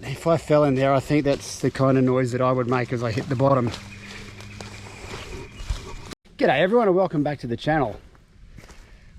if I fell in there, I think that's the kind of noise that I would make as I hit the bottom. G'day everyone and welcome back to the channel.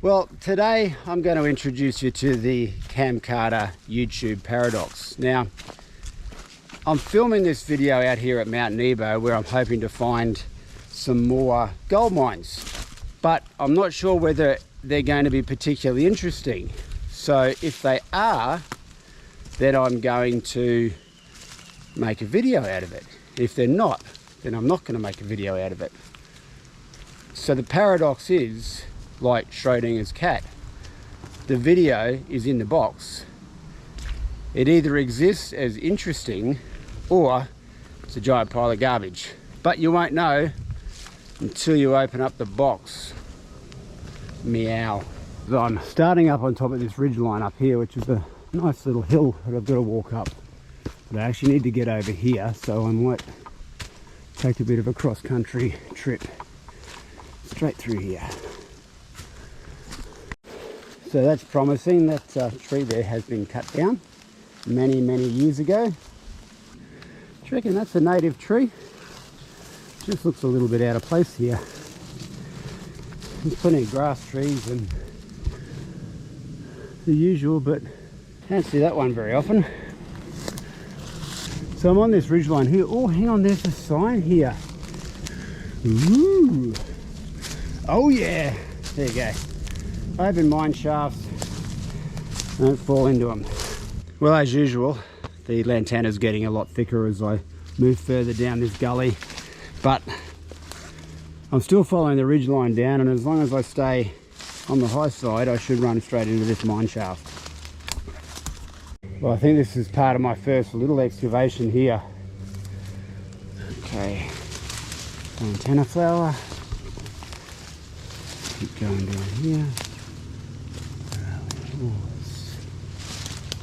Well, today I'm going to introduce you to the camcorder YouTube paradox. Now, I'm filming this video out here at Mount Nebo where I'm hoping to find some more gold mines, but I'm not sure whether they're going to be particularly interesting. So if they are, then I'm going to make a video out of it. If they're not, then I'm not going to make a video out of it. So the paradox is like Schrodinger's cat. The video is in the box. It either exists as interesting or it's a giant pile of garbage. But you won't know until you open up the box. Meow. So I'm starting up on top of this ridge line up here, which is a nice little hill that I've got to walk up. But I actually need to get over here, so I might take a bit of a cross-country trip straight through here. So that's promising. That tree there has been cut down many years ago. Do you reckon that's a native tree? Just looks a little bit out of place here. There's plenty of grass trees and the usual, but can't see that one very often. So I'm on this ridgeline here. Oh, hang on, there's a sign here. Ooh. Oh yeah, there you go. Open mine shafts, don't fall into them. Well, as usual, the lantana's getting a lot thicker as I move further down this gully, but I'm still following the ridge line down, and as long as I stay on the high side, I should run straight into this mine shaft. Well, I think this is part of my first little excavation here. Okay, lantana flower. Keep going down here. Oh, it's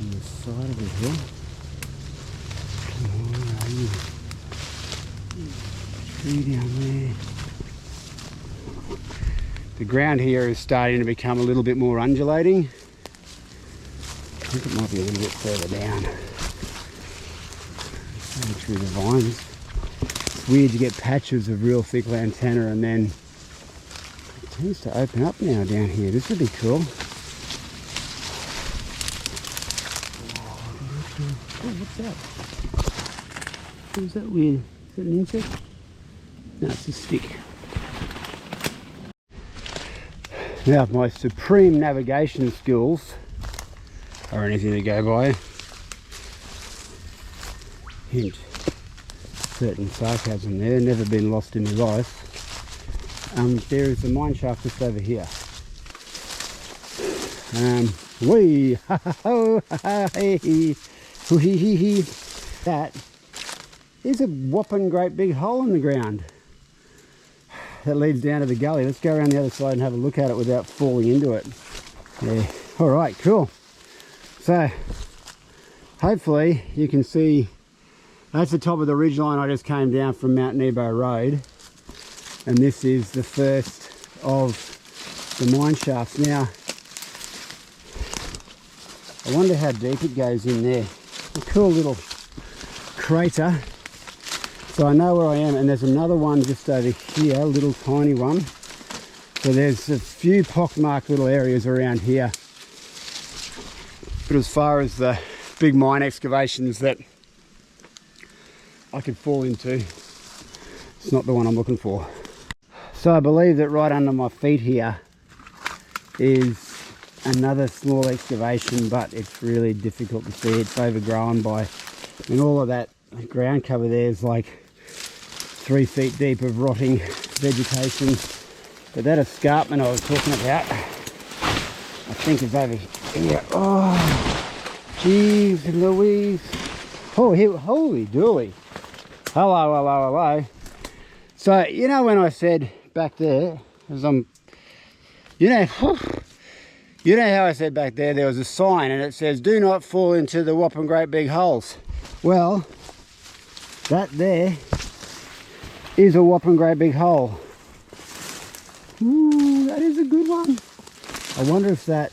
on the side of the hill. Where are you? Tree down there. The ground here is starting to become a little bit more undulating. I think it might be a little bit further down. Going through the vines. It's weird to get patches of real thick lantana and then it tends to open up now down here. This would be cool. Oh, what's that? What is that weird? Is that an insect? No, it's a stick. Now, if my supreme navigation skills are anything to go by, hint, certain sarcasm there, never been lost in his eyes, there is a mine shaft just over here. Wee, ha ha ho, ha ha hey, hoo hee hee hee. That is a whopping great big hole in the ground that leads down to the gully. Let's go around the other side and have a look at it without falling into it. Yeah, all right, cool. So hopefully you can see that's the top of the ridgeline I just came down from Mount Nebo Road, and this is the first of the mine shafts. Now, I wonder how deep it goes in there. A cool little crater. So I know where I am, and there's another one just over here, a little tiny one. So there's a few pockmarked little areas around here. But as far as the big mine excavations that I could fall into, it's not the one I'm looking for. So I believe that right under my feet here is another small excavation, but it's really difficult to see. It's overgrown by, and all of that ground cover there is like 3 feet deep of rotting vegetation. But that escarpment I was talking about, I think is over here. Oh, jeez Louise. Oh, holy dooly. Hello, hello, hello. So, you know when I said back there, as I'm, you know how I said back there was a sign and it says, do not fall into the whopping great big holes. Well, that there is a whopping great big hole. Ooh, that is a good one. I wonder if that,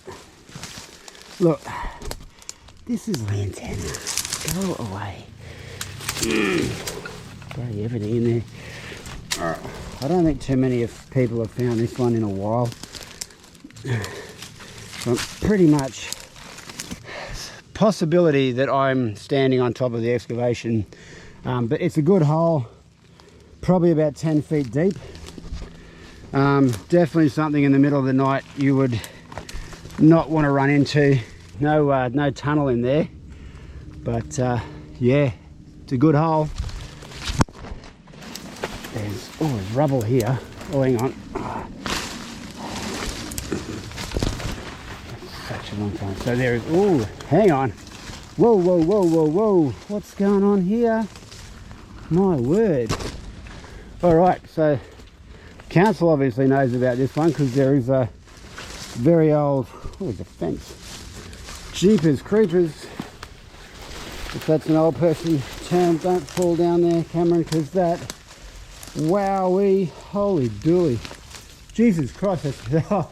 look, this is lantana. Go away. Bloody everything in there. I don't think too many people have found this one in a while. So pretty much possibility that I'm standing on top of the excavation, but it's a good hole, probably about 10 feet deep. Definitely something in the middle of the night you would not want to run into. No tunnel in there, but yeah, it's a good hole. There's rubble here. Oh, hang on. Such a long time. So there is, oh, hang on. Whoa, whoa, whoa, whoa, whoa. What's going on here? My word. All right, so council obviously knows about this one because there is a very old, oh, there's a fence. Jeepers creepers. If that's an old person term, don't fall down there, Cameron, because that, wowee, holy dooly. Jesus Christ, that's, oh,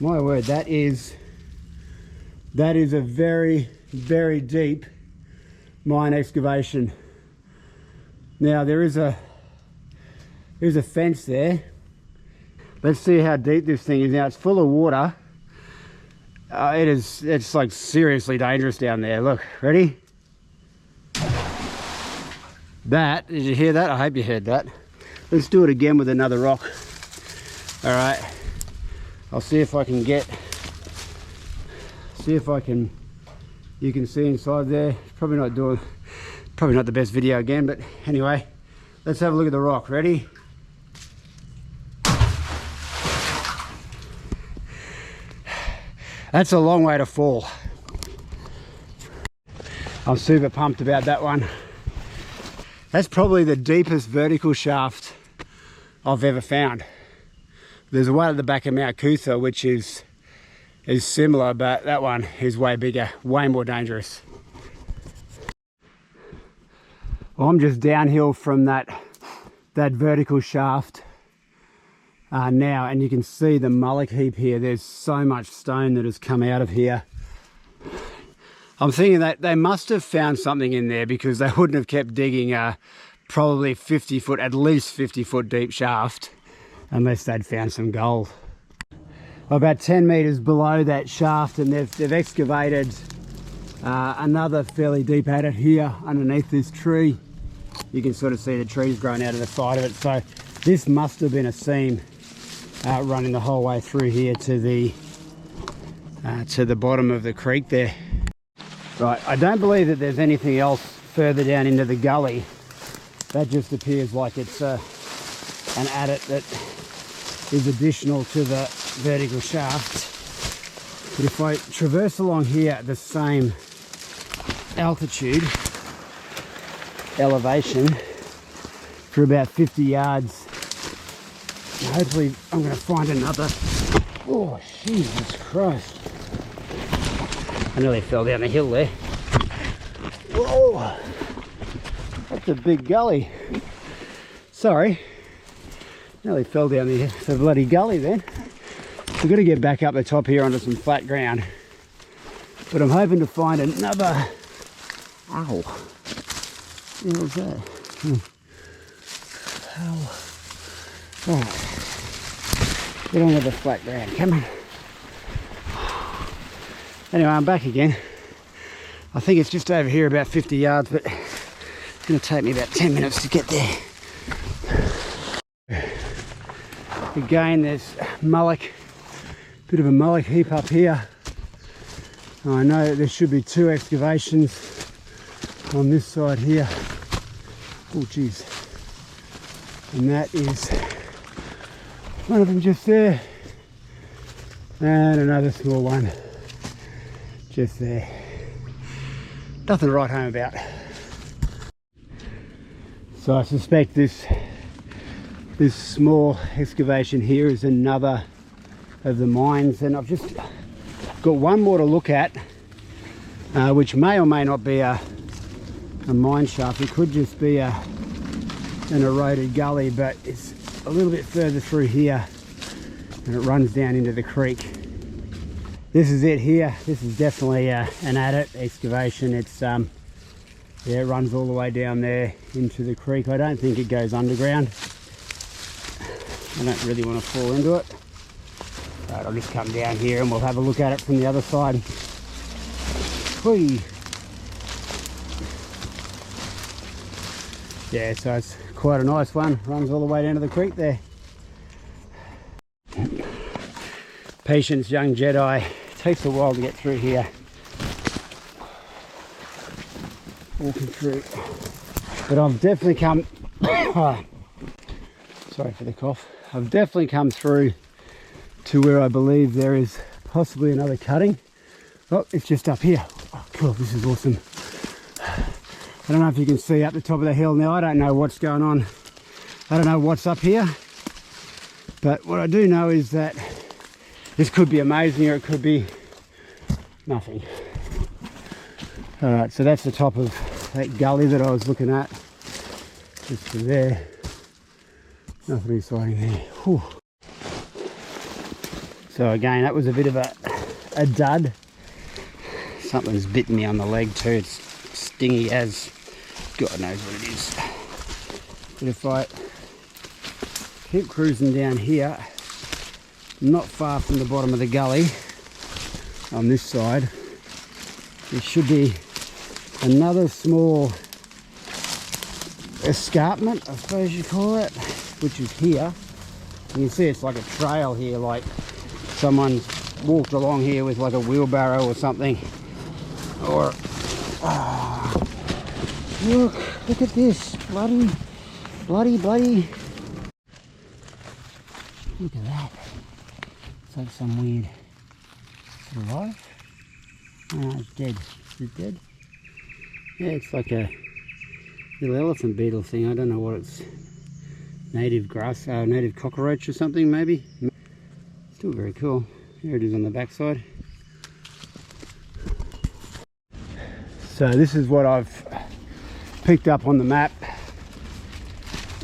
my word, that is a very, very deep mine excavation. Now there is a fence there. Let's see how deep this thing is. Now it's full of water. It's like seriously dangerous down there. Look, ready? That, did you hear that? I hope you heard that. Let's do it again with another rock. All right, I'll see if I can you can see inside there. Probably not the best video again, but anyway, let's have a look at the rock. Ready? That's a long way to fall. I'm super pumped about that one. That's probably the deepest vertical shaft I've ever found. There's one at the back of Mount Cootha which is similar, but that one is way bigger, way more dangerous. Well, I'm just downhill from that vertical shaft now, and you can see the mullock heap here. There's so much stone that has come out of here. I'm thinking that they must have found something in there because they wouldn't have kept digging a probably 50 foot, at least 50 foot deep shaft unless they'd found some gold. About 10 meters below that shaft, and they've excavated another fairly deep adit here underneath this tree. You can sort of see the trees growing out of the side of it. So this must have been a seam running the whole way through here to the bottom of the creek there. Right, I don't believe that there's anything else further down into the gully. That just appears like it's an adit that is additional to the vertical shaft. But if I traverse along here at the same elevation for about 50 yards, hopefully I'm going to find another. Oh, Jesus Christ. I nearly fell down the hill there. Whoa, that's a big gully. Sorry, nearly fell down the bloody gully then. We've got to get back up the top here onto some flat ground. But I'm hoping to find another. Ow. What was that? Ow. Right. Get onto the flat ground. Come on. Anyway, I'm back again. I think it's just over here about 50 yards, but it's going to take me about 10 minutes to get there. Again, there's mullock, bit of a mullock heap up here. I know there should be 2 excavations on this side here. Oh geez. And that is one of them just there. And another small one just there. Nothing to write home about. So I suspect this small excavation here is another of the mines, and I've just got one more to look at, which may or may not be a mine shaft. It could just be an eroded gully, but it's a little bit further through here and it runs down into the creek. This is it here. This is definitely an adit excavation. It's Yeah, it runs all the way down there into the creek. I don't think it goes underground. I don't really want to fall into it. Right, I'll just come down here and we'll have a look at it from the other side. Whee! Yeah, so it's quite a nice one. Runs all the way down to the creek there. Patience, young Jedi. It takes a while to get through here. Walking through. But I've definitely come... sorry for the cough. I've definitely come through to where I believe there is possibly another cutting. Oh, it's just up here. Oh, cool, this is awesome. I don't know if you can see up the top of the hill now. I don't know what's going on. I don't know what's up here. But what I do know is that this could be amazing or it could be nothing. Alright, so that's the top of that gully that I was looking at. Just to there. Nothing exciting there. Whew. So again, that was a bit of a dud. Something's bitten me on the leg too. It's stingy as God knows what it is. But if I keep cruising down here, not far from the bottom of the gully, on this side, there should be another small escarpment, I suppose you call it, which is here. You can see it's like a trail here, like someone's walked along here with like a wheelbarrow or something. Or look at this, bloody. Look at that. It's like some weird. Is it alive? Oh, it's dead. Is it dead? Yeah, it's like a little elephant beetle thing. I don't know what it's. Native grass, native cockroach or something maybe. Still very cool. Here it is on the backside. So this is what I've picked up on the map.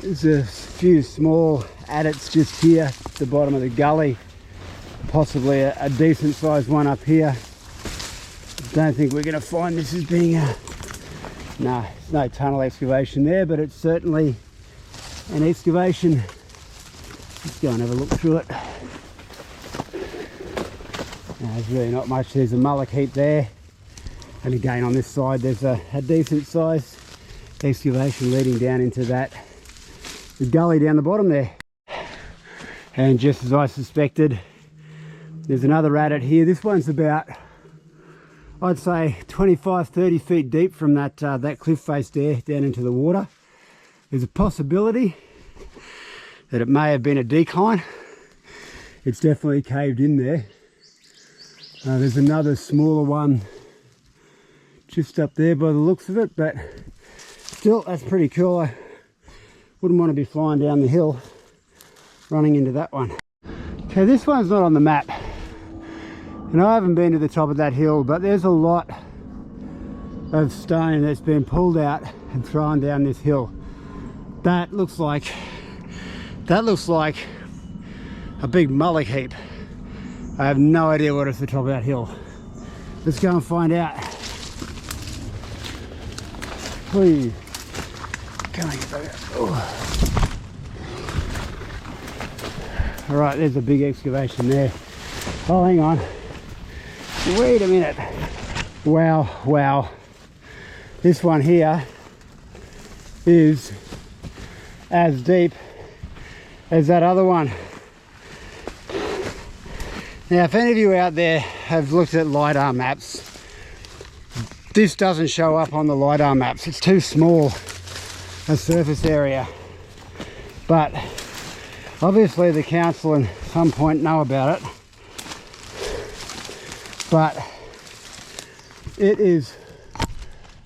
There's a few small adits just here at the bottom of the gully. Possibly a decent sized one up here. Don't think we're going to find this as being a... No, there's no tunnel excavation there, but it's certainly an excavation. Let's go and have a look through it. No, there's really not much. There's a mullock heap there. And again on this side there's a decent sized excavation leading down into the gully down the bottom there. And just as I suspected, there's another adit here. This one's about, I'd say 25-30 feet deep from that cliff face there down into the water. There's a possibility that it may have been a decline. It's definitely caved in there. There's another smaller one just up there by the looks of it, but still, that's pretty cool. I wouldn't want to be flying down the hill running into that one. Okay, this one's not on the map, and I haven't been to the top of that hill, but there's a lot of stone that's been pulled out and thrown down this hill. That looks like a big mullock heap. I have no idea what is the top of that hill. Let's go and find out. Please. All right, there's a big excavation there. Oh, hang on. Wait a minute. Wow. This one here is as deep as that other one. Now, if any of you out there have looked at LiDAR maps, this doesn't show up on the LiDAR maps. It's too small a surface area. But obviously the council at some point know about it. But it is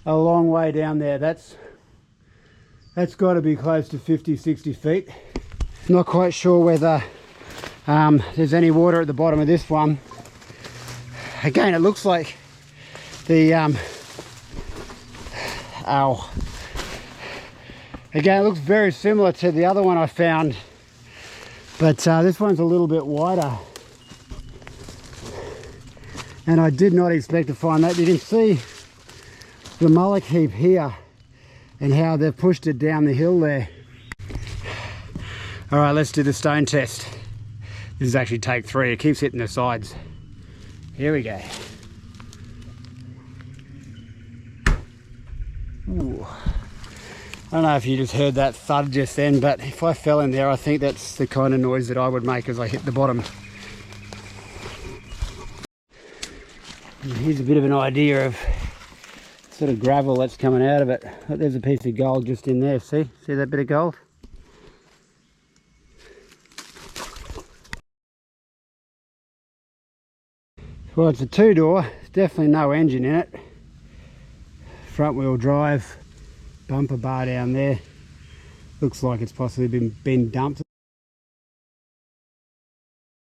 a long way down there. That's got to be close to 50-60 feet. Not quite sure whether there's any water at the bottom of this one. Again, it looks like the again, it looks very similar to the other one I found, but this one's a little bit wider, and I did not expect to find that. You can see the mullock heap here and how they've pushed it down the hill there. All right, let's do the stone test. This is actually take 3. It keeps hitting the sides. Here we go. Ooh. I don't know if you just heard that thud just then, but if I fell in there, I think that's the kind of noise that I would make as I hit the bottom. And here's a bit of an idea of sort of gravel that's coming out of it. There's a piece of gold just in there, see that bit of gold? Well, it's a 2-door, definitely no engine in it. Front wheel drive, bumper bar down there. Looks like it's possibly been dumped.